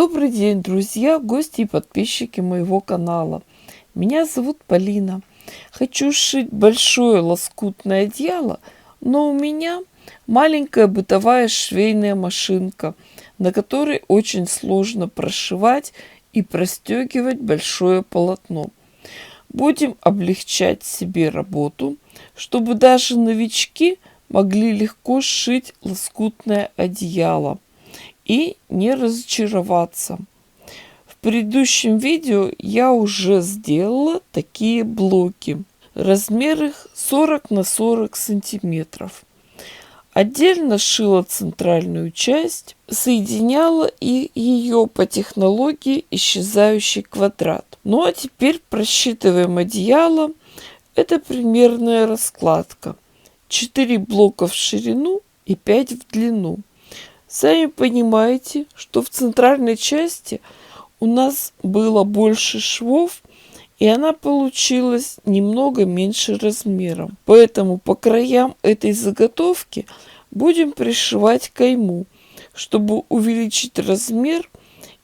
Добрый день, друзья, гости и подписчики моего канала. Меня зовут Полина. Хочу сшить большое лоскутное одеяло, но у меня маленькая бытовая швейная машинка, на которой очень сложно прошивать и простегивать большое полотно. Будем облегчать себе работу, чтобы даже новички могли легко сшить лоскутное одеяло и не разочароваться. В предыдущем видео я уже сделала такие блоки. Размер их 40 на 40 сантиметров. Отдельно шила центральную часть, соединяла ее по технологии исчезающий квадрат. Ну а теперь просчитываем одеяло. Это примерная раскладка. 4 блока в ширину и 5 в длину. Сами понимаете, что в центральной части у нас было больше швов, и она получилась немного меньше размером. Поэтому по краям этой заготовки будем пришивать кайму, чтобы увеличить размер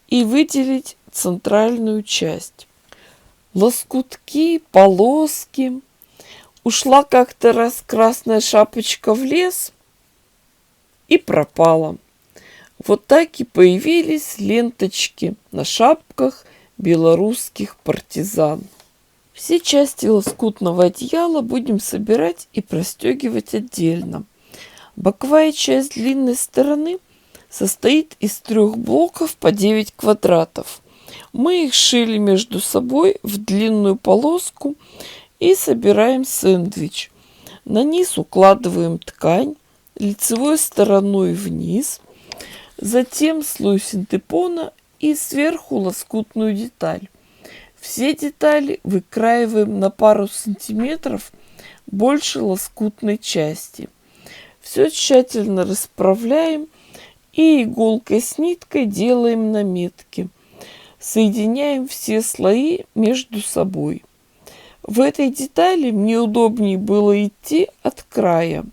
и выделить центральную часть. Лоскутки, полоски. Ушла как-то раз красная шапочка в лес и пропала. Вот так и появились ленточки на шапках белорусских партизан. Все части лоскутного одеяла будем собирать и простегивать отдельно. Боковая часть длинной стороны состоит из 3 блоков по 9 квадратов. Мы их шили между собой в длинную полоску и собираем сэндвич. На низ укладываем ткань лицевой стороной вниз, затем слой синтепона и сверху лоскутную деталь. Все детали выкраиваем на пару сантиметров больше лоскутной части. Все тщательно расправляем и иголкой с ниткой делаем наметки. Соединяем все слои между собой. В этой детали мне удобнее было идти от края.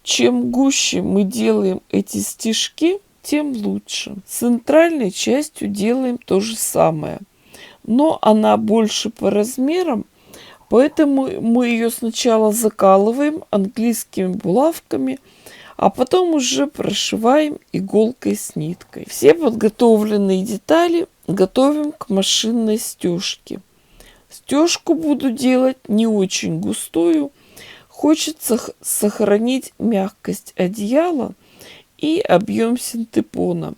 Чем гуще мы делаем эти стежки, тем лучше. С центральной частью делаем то же самое. Но она больше по размерам, поэтому мы ее сначала закалываем английскими булавками, а потом уже прошиваем иголкой с ниткой. Все подготовленные детали готовим к машинной стежке. Стежку буду делать не очень густую. Хочется сохранить мягкость одеяла и объем синтепона.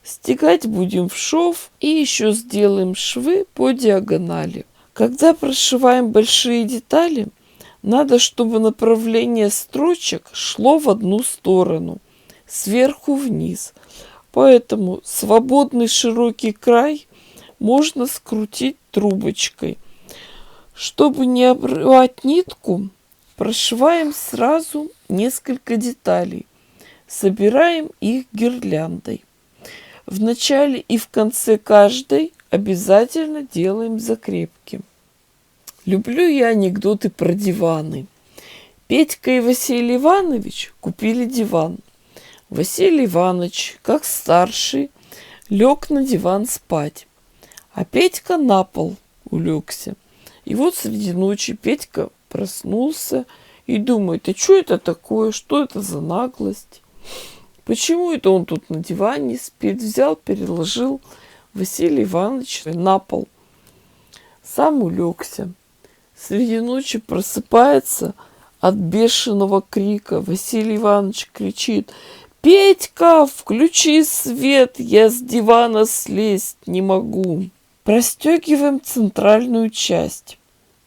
Стегать будем в шов и еще сделаем швы по диагонали. Когда прошиваем большие детали, надо, чтобы направление строчек шло в одну сторону, сверху вниз. Поэтому свободный широкий край можно скрутить трубочкой. Чтобы не обрывать нитку, прошиваем сразу несколько деталей. Собираем их гирляндой. В начале и в конце каждой обязательно делаем закрепки. Люблю я анекдоты про диваны. Петька и Василий Иванович купили диван. Василий Иванович, как старший, лег на диван спать. А Петька на пол улегся. И вот среди ночи Петька проснулся и думает, а что это такое, что это за наглость? Почему это он тут на диване спит? Взял, переложил Василий Иванович на пол. Сам улегся. Среди ночи просыпается от бешеного крика. Василий Иванович кричит: «Петька, включи свет, я с дивана слезть не могу». Простегиваем центральную часть.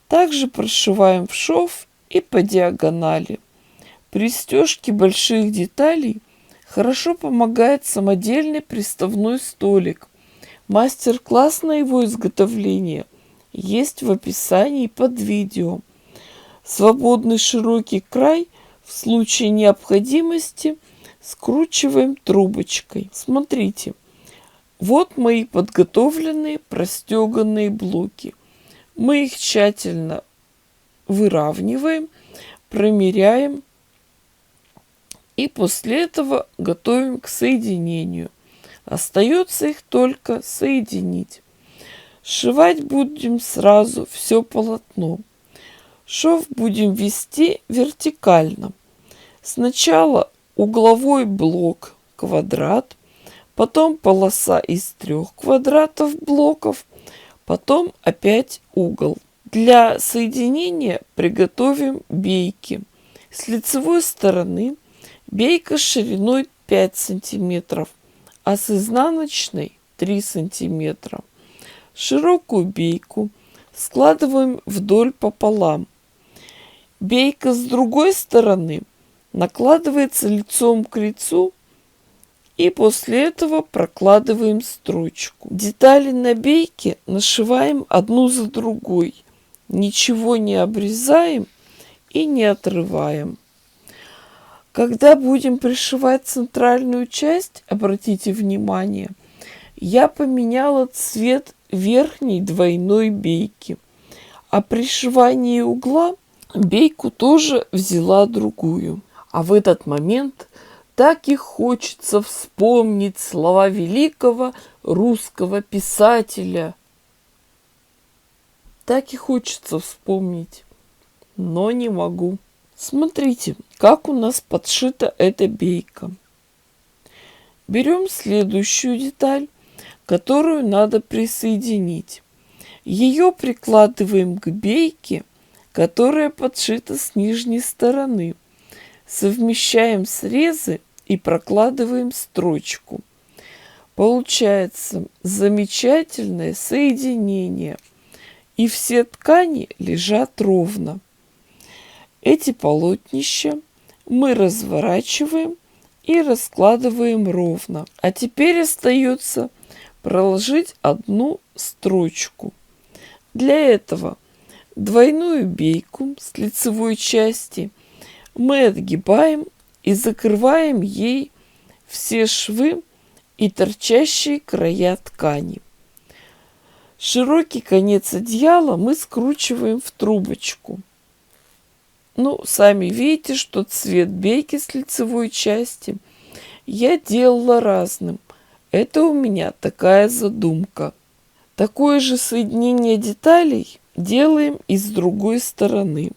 Также прошиваем в шов и по диагонали. При стежке больших деталей хорошо помогает самодельный приставной столик. Мастер-класс на его изготовление есть в описании под видео. Свободный широкий край в случае необходимости скручиваем трубочкой. Смотрите, вот мои подготовленные простеганные блоки. Мы их тщательно выравниваем, промеряем и после этого готовим к соединению. Остается их только соединить. Сшивать будем сразу все полотно. Шов будем вести вертикально. Сначала угловой блок квадрат, потом полоса из 3 квадратов блоков, потом опять угол. Для соединения приготовим бейки. С лицевой стороны бейка шириной 5 сантиметров, а с изнаночной 3 сантиметра. Широкую бейку складываем вдоль пополам. Бейка с другой стороны накладывается лицом к лицу, и после этого прокладываем строчку. Детали на бейке нашиваем одну за другой. Ничего не обрезаем и не отрываем. Когда будем пришивать центральную часть, обратите внимание, я поменяла цвет верхней двойной бейки. А при сшивании угла бейку тоже взяла другую. А в этот момент так и хочется вспомнить слова великого русского писателя. Так и хочется вспомнить, но не могу. Смотрите, как у нас подшита эта бейка. Берем следующую деталь, которую надо присоединить. Ее прикладываем к бейке, которая подшита с нижней стороны. Совмещаем срезы и прокладываем строчку. Получается замечательное соединение. И все ткани лежат ровно. Эти полотнища мы разворачиваем и раскладываем ровно. А теперь остается проложить одну строчку. Для этого двойную бейку с лицевой части мы отгибаем и закрываем ей все швы и торчащие края ткани. Широкий конец одеяла мы скручиваем в трубочку. Сами видите, что цвет бейки с лицевой части я делала разным. Это у меня такая задумка. Такое же соединение деталей делаем и с другой стороны.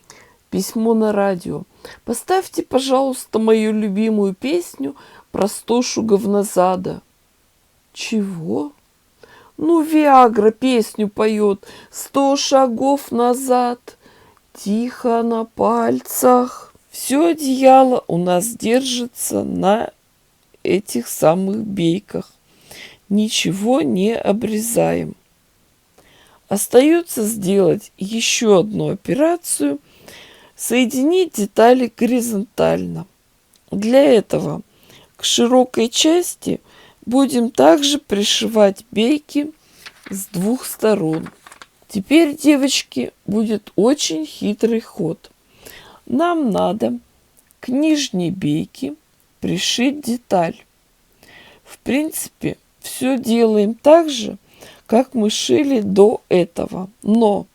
Письмо на радио. Поставьте, пожалуйста, мою любимую песню про 100 шуговназада. Чего? Виагра песню поет 100 шагов назад, тихо на пальцах. Все одеяло у нас держится на этих самых бейках. Ничего не обрезаем. Остается сделать еще одну операцию. Соединить детали горизонтально. Для этого к широкой части будем также пришивать бейки с 2 сторон. Теперь, девочки, будет очень хитрый ход. Нам надо к нижней бейке пришить деталь. В принципе, все делаем так же, как мы шили до этого. Но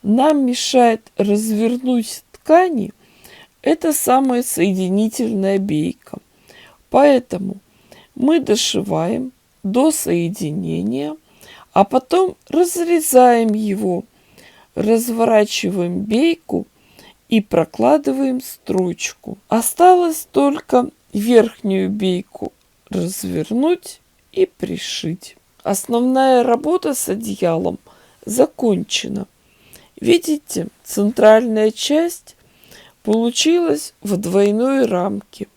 нам мешает развернуть ткани эта самая соединительная бейка. Поэтому мы дошиваем до соединения, а потом разрезаем его, разворачиваем бейку и прокладываем строчку. Осталось только верхнюю бейку развернуть и пришить. Основная работа с одеялом закончена. Видите, центральная часть получилась в двойной рамке.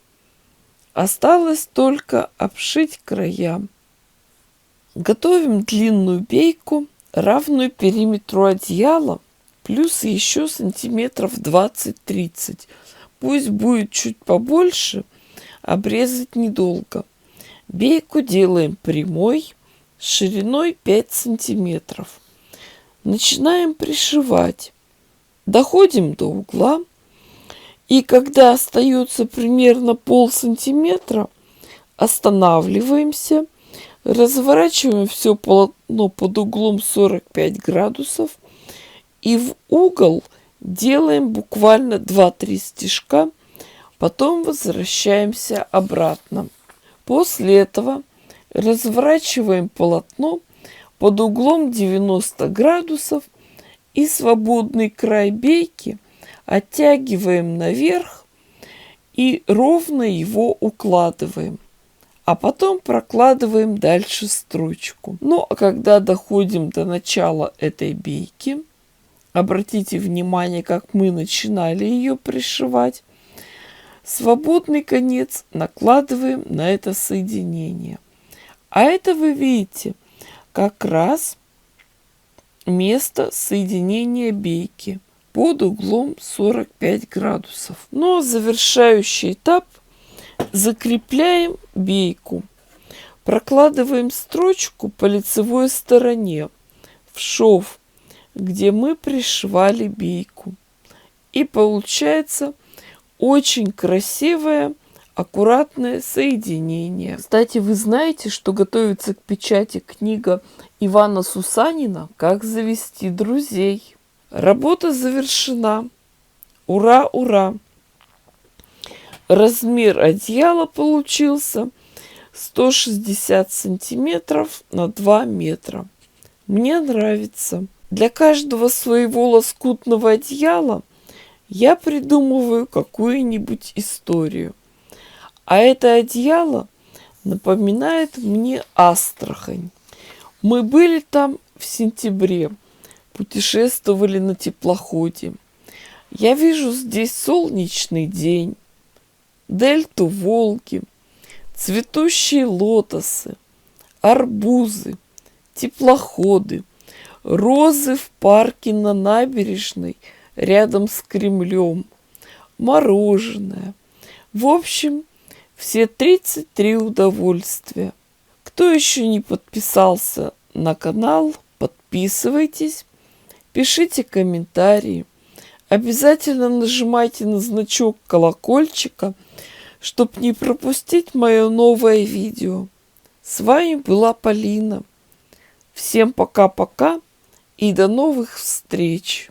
Осталось только обшить края. Готовим длинную бейку, равную периметру одеяла, плюс еще сантиметров 20-30. Пусть будет чуть побольше, обрезать недолго. Бейку делаем прямой, шириной 5 сантиметров. Начинаем пришивать. Доходим до угла. И когда остается примерно полсантиметра, останавливаемся, разворачиваем все полотно под углом 45 градусов и в угол делаем буквально 2-3 стежка, потом возвращаемся обратно. После этого Разворачиваем полотно под углом 90 градусов и свободный край бейки оттягиваем наверх и ровно его укладываем. А потом прокладываем дальше строчку. Ну, а когда доходим до начала этой бейки, обратите внимание, как мы начинали ее пришивать, свободный конец накладываем на это соединение. А это вы видите как раз место соединения бейки под углом 45 градусов. Но завершающий этап: закрепляем бейку. Прокладываем строчку по лицевой стороне в шов, где мы пришивали бейку. И получается очень красивое, аккуратное соединение. Кстати, вы знаете, что готовится к печати книга Ивана Сусанина «Как завести друзей». Работа завершена. Ура, ура! Размер одеяла получился 160 сантиметров на 2 метра. Мне нравится. Для каждого своего лоскутного одеяла я придумываю какую-нибудь историю. А это одеяло напоминает мне Астрахань. Мы были там в сентябре, путешествовали на теплоходе. Я вижу здесь солнечный день, дельту Волги, цветущие лотосы, арбузы, теплоходы, розы в парке на набережной рядом с Кремлем, мороженое. В общем, все 33 удовольствия. Кто еще не подписался на канал, подписывайтесь, пишите комментарии. Обязательно нажимайте на значок колокольчика, чтобы не пропустить мое новое видео. С вами была Полина. Всем пока-пока и до новых встреч!